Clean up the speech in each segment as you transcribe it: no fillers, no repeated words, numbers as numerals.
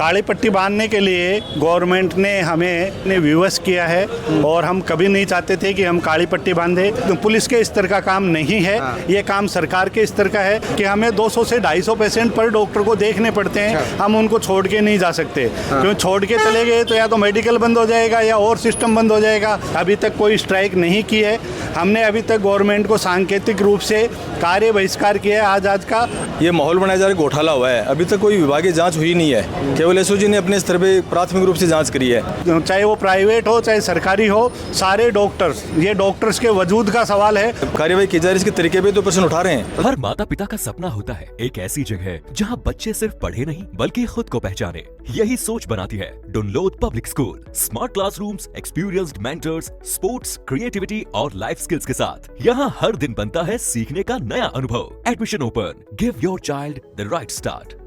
काली पट्टी बांधने के लिए गवर्नमेंट ने हमें विवश किया है और हम कभी नहीं चाहते थे कि हम काली पट्टी बांधे। तो पुलिस के स्तर का काम नहीं है, ये काम सरकार के स्तर का है कि हमें 200 से 250 पेशेंट पर डॉक्टर को देखने पड़ते हैं, हम उनको छोड़ के नहीं जा सकते। क्योंकि छोड़ के चले गए तो या तो मेडिकल बंद हो जाएगा या और सिस्टम बंद हो जाएगा। अभी तक कोई स्ट्राइक नहीं की है हमने, अभी तक गवर्नमेंट को सांकेतिक रूप से कार्य बहिष्कार किया है। आज का ये माहौल बनाया जा रहा है, घोटाला हुआ है, अभी तक कोई विभागीय जांच हुई नहीं है। केवल एसओजी ने अपने स्तर पे प्राथमिक रूप से जांच करी है। चाहे वो प्राइवेट हो चाहे सरकारी हो, सारे डॉक्टर्स, ये डॉक्टर्स के वजूद का सवाल है। कार्यवाही की जा रही है, इसके तरीके पे तो प्रश्न उठा रहे हैं। हर माता पिता का सपना होता है एक ऐसी जगह जहां बच्चे सिर्फ पढ़े नहीं बल्कि खुद को पहचाने। यही सोच बनाती है Dunlod public school. Smart classrooms, experienced mentors, sports, creativity और लाइफ स्किल्स के साथ यहां हर दिन बनता है सीखने का नया अनुभव। Admission open, give your child the right start.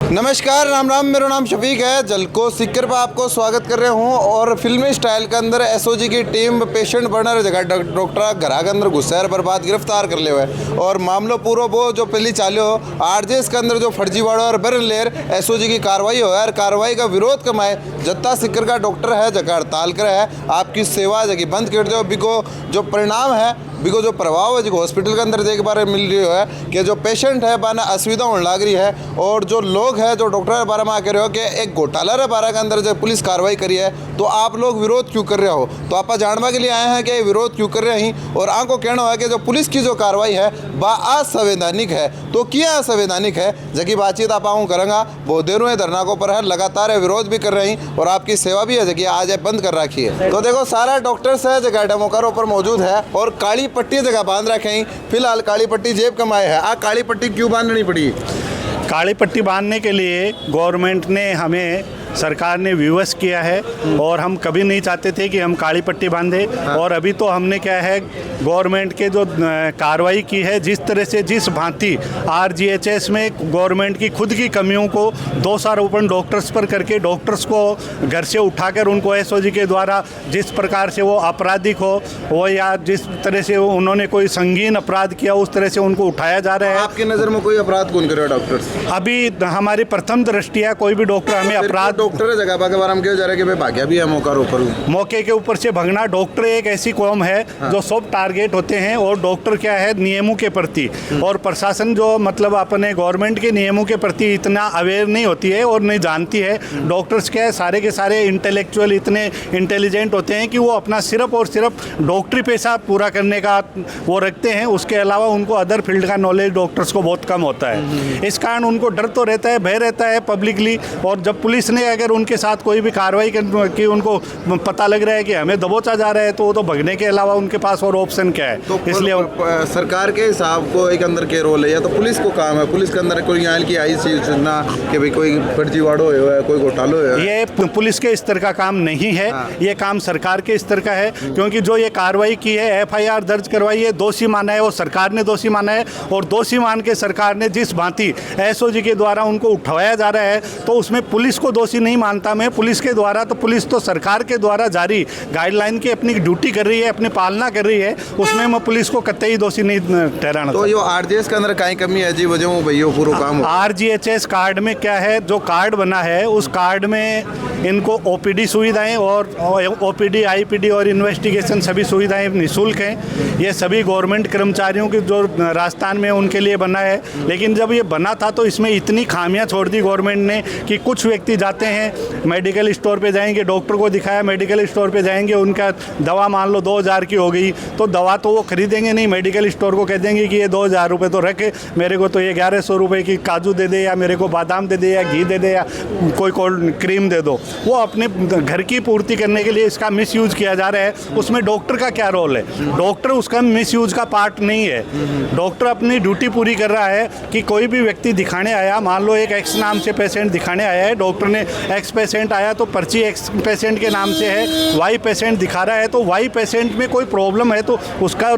नमस्कार, राम राम, मेरा नाम शफीक है। जलको सिक्कर पर आपको स्वागत कर रहे हूँ। और फिल्मी स्टाइल के अंदर एसओजी की टीम पेशेंट बनर जगह डॉक्टर घर के अंदर घुसा है, बर्बाद गिरफ्तार कर ले हुए और मामलो पूरा वो जो पहली चालो आरजेएस के अंदर जो फर्जीवाड़ा और बरन लेर एसओजी की कार्रवाई हो है। कार्रवाई का विरोध कमाए जत्ता सिक्कर का डॉक्टर है जगह हड़ताल कर है, आपकी सेवा जगह बंद कर दो। बिको जो परिणाम है, बिको जो प्रभाव है जो हॉस्पिटल के अंदर देख बारे मिल रही है कि जो पेशेंट है बाना असुविधा होने लग रही है और जो लोग हैं जो डॉक्टर के बारे में आके रहे हो कि एक घोटाला रे बारे के अंदर जो पुलिस कार्रवाई करी है, तो आप लोग विरोध क्यों कर रहे हो? तो आप जानवा के लिए आए हैं कि विरोध क्यों कर रहे हैं। और आपको कहना है कि जो पुलिस की जो कार्रवाई है वह असंवैधानिक है। तो क्या असंवैधानिक है जबकि बातचीत आप आऊँ करूँगा। बहुत देरों है धरना को पर है, लगातार विरोध भी कर रही और आपकी सेवा भी है जबकि आज बंद कर रखी है। तो देखो सारा डॉक्टर्स है जगह डेमोकारों पर मौजूद है और काली पट्टी जगह बांध रखे। फिलहाल काली पट्टी जेब कमाए है। आ काली पट्टी क्यों बांधनी पड़ी? काली पट्टी बांधने के लिए गवर्नमेंट ने हमें, सरकार ने विवश किया है और हम कभी नहीं चाहते थे कि हम काली पट्टी बांधे। और अभी तो हमने क्या है, गवर्नमेंट के जो कार्रवाई की है, जिस तरह से जिस भांति आरजीएचएस में गवर्नमेंट की खुद की कमियों को दोषारोपण डॉक्टर्स पर करके डॉक्टर्स को घर से उठाकर उनको एसओजी के द्वारा जिस प्रकार से वो आपराधिक हो वो या जिस तरह से उन्होंने कोई संगीन अपराध किया उस तरह से उनको उठाया जा रहा है। आपकी नज़र में कोई अपराध कौन करे डॉक्टर्स? अभी हमारी प्रथम दृष्टिया कोई भी डॉक्टर हमें अपराध डॉक्टर जगह के बारे में क्यों जा रहा है कि भाई भाग्य भी है मौके के ऊपर से भगना। डॉक्टर एक ऐसी कौम है जो सब टारगेट होते हैं और डॉक्टर क्या है नियमों के प्रति, और प्रशासन जो मतलब अपने गवर्नमेंट के नियमों के प्रति इतना अवेयर नहीं होती है और नहीं जानती है। डॉक्टर्स क्या है सारे के सारे इंटेलेक्चुअल इतने इंटेलिजेंट होते हैं कि वो अपना सिर्फ और सिर्फ डॉक्टरी पेशा पूरा करने का वो रखते हैं, उसके अलावा उनको अदर फील्ड का नॉलेज डॉक्टर्स को बहुत कम होता है। इस कारण उनको डर तो रहता है, भय रहता है पब्लिकली। और जब पुलिस ने अगर उनके साथ कोई भी कार्रवाई की उनको पता लग रहा है कि हमें दबोचा जा रहा है तो वो तो भगने के अलावा उनके पास और ऑप्शन क्या है? तो इसलिए सरकार के हिसाब को एक अंदर के रोल है या तो पुलिस को काम है, पुलिस के अंदर कोई यहाँ की आई सी सूचना कि भाई कोई फर्जीवाड़ो है, कोई घोटालो है, ये पुलिस के स्तर का काम नहीं है। ये काम सरकार के स्तर का है, क्योंकि जो ये कार्रवाई की है, एफआईआर दर्ज करवाई है, दोषी माना है, वो सरकार ने दोषी माना है। और दोषी मान के सरकार ने जिस भांति एसओजी के द्वारा उनको उठाया जा रहा है तो उसमें पुलिस को दोषी नहीं मानता मैं। पुलिस के द्वारा तो पुलिस तो सरकार के द्वारा जारी गाइडलाइन की अपनी ड्यूटी कर रही है, अपनी पालना कर रही है, उसमें मैं पुलिस को कतई दोषी नहीं ठहराना। तो ये आरजीएस के अंदर कहीं कमी है जी वजह भैया पूरा काम? आरजीएचएस कार्ड में क्या है, जो कार्ड बना है उस कार्ड में इनको ओपीडी सुविधाएं और ओपीडी, आईपीडी और इन्वेस्टिगेशन सभी सुविधाएं निःशुल्क हैं। ये सभी गवर्नमेंट कर्मचारियों की जो राजस्थान में उनके लिए बना है। लेकिन जब ये बना था तो इसमें इतनी खामियां छोड़ दी गवर्नमेंट ने कि कुछ व्यक्ति जाते हैं मेडिकल स्टोर पे जाएंगे, डॉक्टर को दिखाया, मेडिकल स्टोर पे जाएंगे, उनका दवा मान लो 2000 की हो गई तो दवा तो वो खरीदेंगे नहीं, मेडिकल स्टोर को कह देंगे कि ये 2000 रुपये तो रखे, मेरे को तो ये 1100 रुपये की काजू दे दे या मेरे को बादाम दे दे या घी दे दे या कोई कोल्ड क्रीम दे दो। वो अपने घर की पूर्ति करने के लिए इसका मिसयूज किया जा रहा है। उसमें डॉक्टर का क्या रोल है? डॉक्टर उसका मिसयूज का पार्ट नहीं है। डॉक्टर अपनी ड्यूटी पूरी कर रहा है कि कोई भी व्यक्ति दिखाने आया, मान लो एक एक्स नाम से पेशेंट दिखाने आया है, डॉक्टर ने एक्स पेशेंट आया तो पर्ची एक्स पेशेंट के नाम से है, वाई पेशेंट दिखा रहा है तो वाई पेशेंट में कोई प्रॉब्लम है तो उसका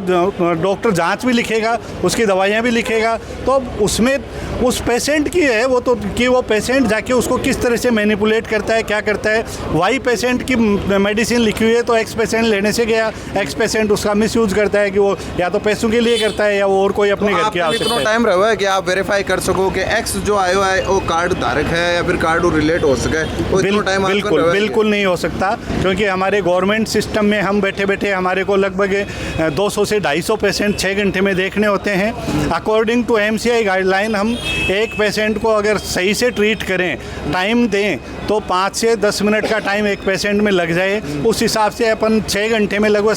डॉक्टर जांच भी लिखेगा, उसकी दवाइयाँ भी लिखेगा। तो उसमें उस पेशेंट की है वो तो कि वो पेशेंट जाके उसको किस तरह से मैनिपुलेट करता है, क्या करता है। वाई पेशेंट की मेडिसिन लिखी हुई है तो एक्स पेशेंट लेने से गया, एक्स पेशेंट उसका मिसयूज करता है कि वो या तो पैसों के लिए करता है या वो और कोई अपने घर की आवश्यकता है। टाइम रहा है कि आप वेरीफाई कर सको कि एक्स जो आयो है वो कार्ड धारक है या फिर कार्ड रिलेट हो सके। बिल्कुल नहीं हो सकता, क्योंकि हमारे गवर्नमेंट सिस्टम में हम बैठे बैठे हमारे को लगभग 200 से 250 पेशेंट 6 घंटे में देखने होते हैं। अकॉर्डिंग टू MCI गाइडलाइन हम एक पेशेंट को अगर सही से ट्रीट करें, टाइम दें तो 5 से 10 मिनट का टाइम एक पेशेंट में लग जाए, उस हिसाब से अपन 6 घंटे में लगभग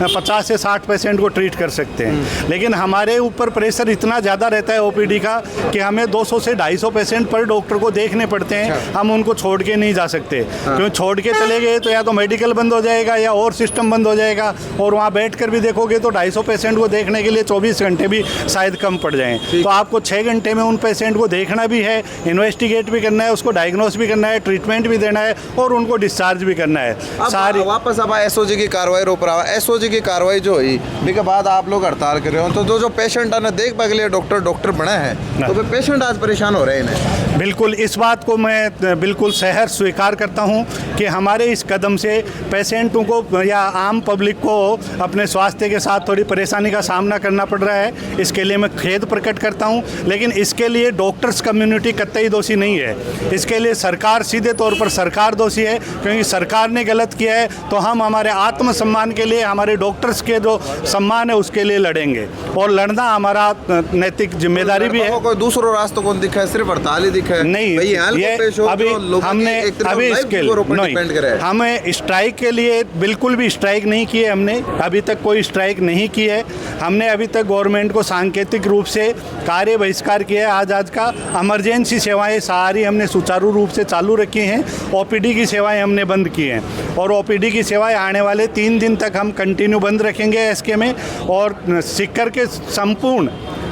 50 से 60 पेशेंट को ट्रीट कर सकते हैं। लेकिन हमारे ऊपर प्रेशर इतना ज़्यादा रहता है OPD का कि हमें 200 से 250 पेशेंट पर डॉक्टर को देखने पड़ते हैं। हम उनको छोड़ के नहीं जा सकते, क्योंकि छोड़ के चले गए तो या तो मेडिकल बंद हो जाएगा या और सिस्टम बंद हो जाएगा, और वहाँ बैठ कर भी देखोगे तो 250 पेशेंट को देखने के लिए 24 घंटे भी शायद कम पड़ जाएँ। तो आपको 6 घंटे में उन पेशेंट को देखना भी है, इन्वेस्टिगेट भी करना है, उसको डायग्नोस भी करना है, ट्रीटमेंट भी देना है और उनको डिस्चार्ज भी करना है। सारी वापस अब SOG की कार्रवाई रो पर SOG की कार्रवाई जो हुई के बाद आप लोग हड़ताल कर रहे हो, तो जो पेशेंट आने देख पाए के लिए डॉक्टर बने हैं तो पेशेंट आज परेशान हो रहे हैं इन्हें। बिल्कुल, इस बात को मैं बिल्कुल सहर्ष स्वीकार करता हूं कि हमारे इस कदम से पेशेंटों को या आम पब्लिक को अपने स्वास्थ्य के साथ थोड़ी परेशानी का सामना करना पड़ रहा है। इसके लिए मैं खेद प्रकट करता हूं, लेकिन इसके लिए डॉक्टर्स कम्युनिटी कतई दोषी नहीं है। इसके लिए सरकार, सीधे तौर पर सरकार दोषी है, क्योंकि सरकार ने गलत किया है तो हम हमारे आत्मसम्मान के लिए, हमारे डॉक्टर्स के जो सम्मान है उसके लिए लड़ेंगे, और लड़ना हमारा नैतिक जिम्मेदारी भी है। कोई दूसरा रास्ता कौन दिखा है? सिर्फ हड़ताल ही दिखा है? नहीं, ये अभी हमने अभी हमें स्ट्राइक के लिए बिल्कुल भी स्ट्राइक नहीं किए, हमने अभी तक कोई स्ट्राइक नहीं की है। हमने अभी तक गवर्नमेंट को सांकेतिक रूप से कार्य बहिष्कार किया है। आज का इमरजेंसी सेवाएं सारी हमने सुचारू रूप से चालू रखी हैं, OPD की सेवाएं हमने बंद की हैं, और OPD की सेवाएं आने वाले 3 दिन तक हम कंटिन्यू बंद रखेंगे SK में। और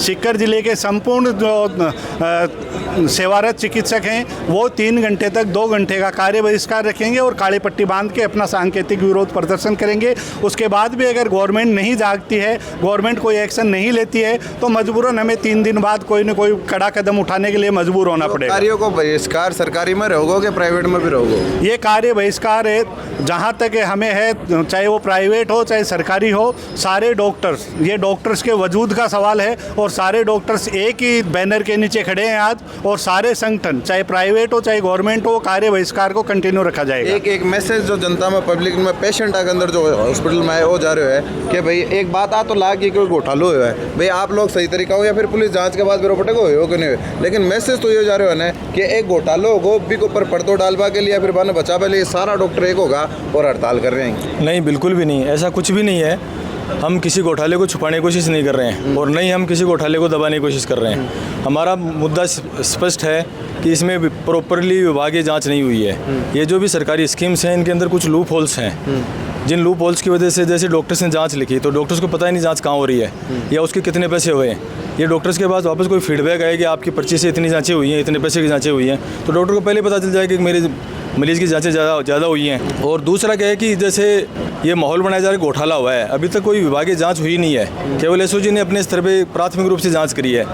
सीकर जिले के संपूर्ण जो सेवारत चिकित्सक हैं वो 3 घंटे तक 2 घंटे का कार्य बहिष्कार रखेंगे और काली पट्टी बांध के अपना सांकेतिक विरोध प्रदर्शन करेंगे। उसके बाद भी अगर गवर्नमेंट नहीं जागती है, गवर्नमेंट कोई एक्शन नहीं लेती है, तो मजबूरन हमें 3 दिन बाद कोई न कोई कड़ा कदम उठाने के लिए मजबूर होना पड़ेगा। कार्यों को बहिष्कार सरकारी में रहोगे कि प्राइवेट में भी रहोगे? ये कार्य बहिष्कार है जहाँ तक हमें है, चाहे वो प्राइवेट हो चाहे सरकारी हो, सारे डॉक्टर्स, ये डॉक्टर्स के वजूद का सवाल है, और सारे डॉक्टर्स एक ही बैनर के नीचे खड़े हैं आज, और सारे संगठन चाहे प्राइवेट हो चाहे गवर्नमेंट हो, कार्य बहिष्कार को कंटिन्यू रखा जाएगा। एक मैसेज जो जनता में, पब्लिक में, पेशेंट के अंदर जो हॉस्पिटल में आए हो जा रहे हो कि भाई एक बात आ तो ला कि कोई घोटाला हुआ है, भाई आप लोग सही तरीका हो या फिर पुलिस जांच के बाद बेरोपटे को हो कि नहीं हो, लेकिन मैसेज तो ये जा रहे हो ना कि एक घोटाला होगा भी को ऊपर पर्दो डालवा के लिए फिर बाने बचा लिए सारा डॉक्टर एक होगा और हड़ताल कर रहे हैं। नहीं, बिल्कुल भी नहीं, ऐसा कुछ भी नहीं है। हम किसी घोटाले को छुपाने की कोशिश नहीं कर रहे हैं और नहीं हम किसी घोटाले को दबाने की कोशिश कर रहे हैं। हमारा मुद्दा स्पष्ट है कि इसमें प्रॉपरली विभागीय जांच नहीं हुई है। ये जो भी सरकारी स्कीम्स हैं इनके अंदर कुछ लूप होल्स हैं, जिन लूप होल्स की वजह से जैसे डॉक्टर्स ने जांच लिखी तो डॉक्टर्स को पता ही नहीं जांच कहाँ हो रही है या उसके कितने पैसे हुए हैं। ये डॉक्टर्स के पास वापस कोई फीडबैक आए कि आपकी पर्ची से इतनी जांचें हुई हैं, इतने पैसे की जांचें हुई हैं, तो डॉक्टर को पहले पता चल जाए कि मेरे मरीज़ की जांचें ज़्यादा हुई हैं। और दूसरा क्या है कि जैसे ये माहौल बनाया जा रहा है, घोटाला हुआ है, अभी तक कोई विभागीय जांच हुई नहीं है। केवल SOG ने अपने स्तर पे प्राथमिक रूप से जांच करी है।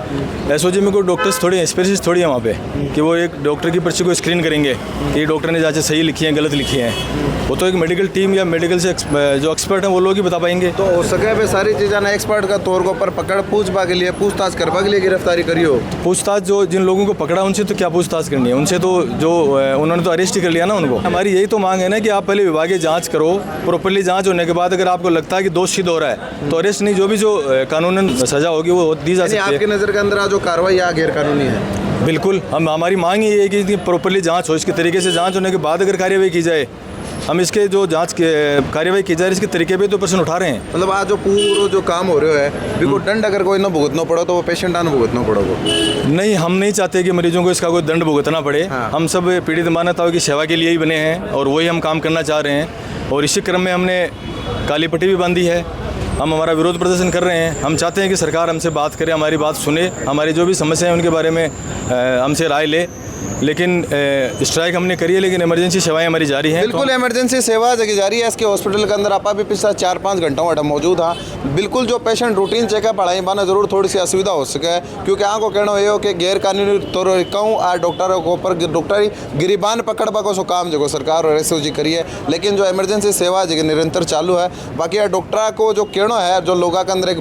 SOG में कोई डॉक्टर्स थोड़ी हैं, स्पेशलिस्ट थोड़ी हैं वहाँ पे कि वो एक डॉक्टर की पर्ची को स्क्रीन करेंगे कि डॉक्टर ने जांचें सही लिखी हैं, गलत लिखी हैं। वो तो एक मेडिकल टीम या मेडिकल से जो एक्सपर्ट हैं वो लोग ही बता पाएंगे। तो हो सके पे सारी चीज़ें ना एक्सपर्ट का तौर पर पकड़ पूछपा के लिए, पूछताछ करवा के लिए गिरफ्तारी करी हो। पूछताछ जो जिन लोगों को पकड़ा उनसे तो क्या पूछताछ करनी है, उनसे तो जो उन्होंने तो अरेस्ट ही कर लिया ना उनको। हमारी यही तो मांग है ना कि आप पहले विभागीय जांच करो, प्रॉपरली जांच होने के बाद अगर आपको लगता है कि दोष सिद्ध हो रहा है तो अरेस्ट नहीं, जो भी जो कानूनन सजा होगी वो दी जा सकती है। आपकी नज़र के अंदर जो कार्रवाई गैर कानूनी है? बिल्कुल, हमारी मांग ये है कि प्रॉपरली जांच हो, इसके तरीके से जांच होने के बाद अगर कार्यवाही की जाए। हम इसके जो जांच कार्यवाही की जा रही है इसके तरीके पे तो प्रश्न उठा रहे हैं। मतलब आज जो पूरा जो काम हो रहा है बिल्कुल दंड अगर कोई ना भुगतना पड़ो तो वो पेशेंट आने भुगतना पड़ेगा? नहीं, हम नहीं चाहते कि मरीजों को इसका कोई दंड भुगतना पड़े। हम सब पीड़ित मानवताओं की सेवा के लिए ही बने हैं और वही हम काम करना चाह रहे हैं। और इसी क्रम में हमने काली पट्टी भी बांधी है हम हमारा विरोध प्रदर्शन कर रहे हैं। हम चाहते हैं कि सरकार हमसे बात करे, हमारी बात सुने, हमारी जो भी समस्या है उनके बारे में हमसे राय ले। लेकिन स्ट्राइक हमने करी है, लेकिन इमरजेंसी सेवाएं हमारी जारी हैं। बिल्कुल इमरजेंसी सेवा जगह जारी है। इसके हॉस्पिटल के अंदर आप भी पिछले 4-5 घंटों में मौजूद हाँ। बिल्कुल जो पेशेंट रूटीन चेकअप पढ़ाई बाना जरूर थोड़ी सी असुविधा हो सके, क्योंकि आँखों कहना ये हो कि गैर कानूनी तौर कहूँ आ डॉक्टरों के ऊपर डॉक्टरी गिरीबान पकड़वा को सो काम जो सरकार और एसओजी करी है। लेकिन जो इमरजेंसी सेवा जगह निरंतर चालू है। बाकी यार डॉक्टर को जो कहना है, जो लोगों के अंदर एक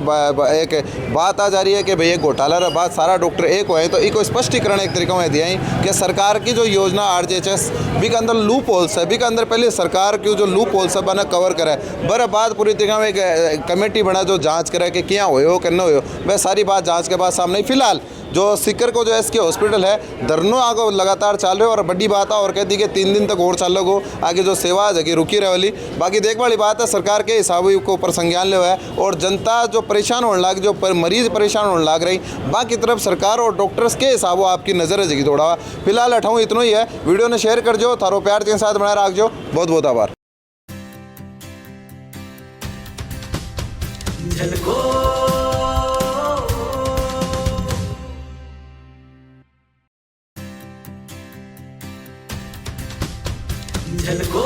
बात आ जा रही है कि भाई एक घोटाला रहा बात सारा डॉक्टर एक हो है, तो इको स्पष्टीकरण एक तरीका में दिया कि सरकार की जो योजना RGHS भी के अंदर लूप होल्स है, भी के अंदर पहले सरकार की जो लूप होल्स है बना कवर करे, बर बाद पूरी तरीका में एक कमेटी बना जो जांच करे कि क्या हो कि न हो। वह सारी बात जांच के बाद सामने। फिलहाल जो सीकर को जो एसके हॉस्पिटल है धरनों आगे लगातार चाल रहे हो, और बड़ी बात है और कहती कि 3 दिन तक और चाल लोगो आगे जो सेवा है रुकी रहे वाली। बाकी देख वाली बात है सरकार के हिसाब के ऊपर संज्ञान ले हुआ है, और जनता जो परेशान होने लग, जो मरीज परेशान होने लग रही, बाकी तरफ सरकार और डॉक्टर्स के हिसाब आपकी नज़र है जगह थोड़ा हुआ। फिलहाल अठाऊँ इतना ही है। वीडियो ने शेयर कर जो, थारो प्यार के साथ बनाए रख जो। बहुत बहुत आभार। झलको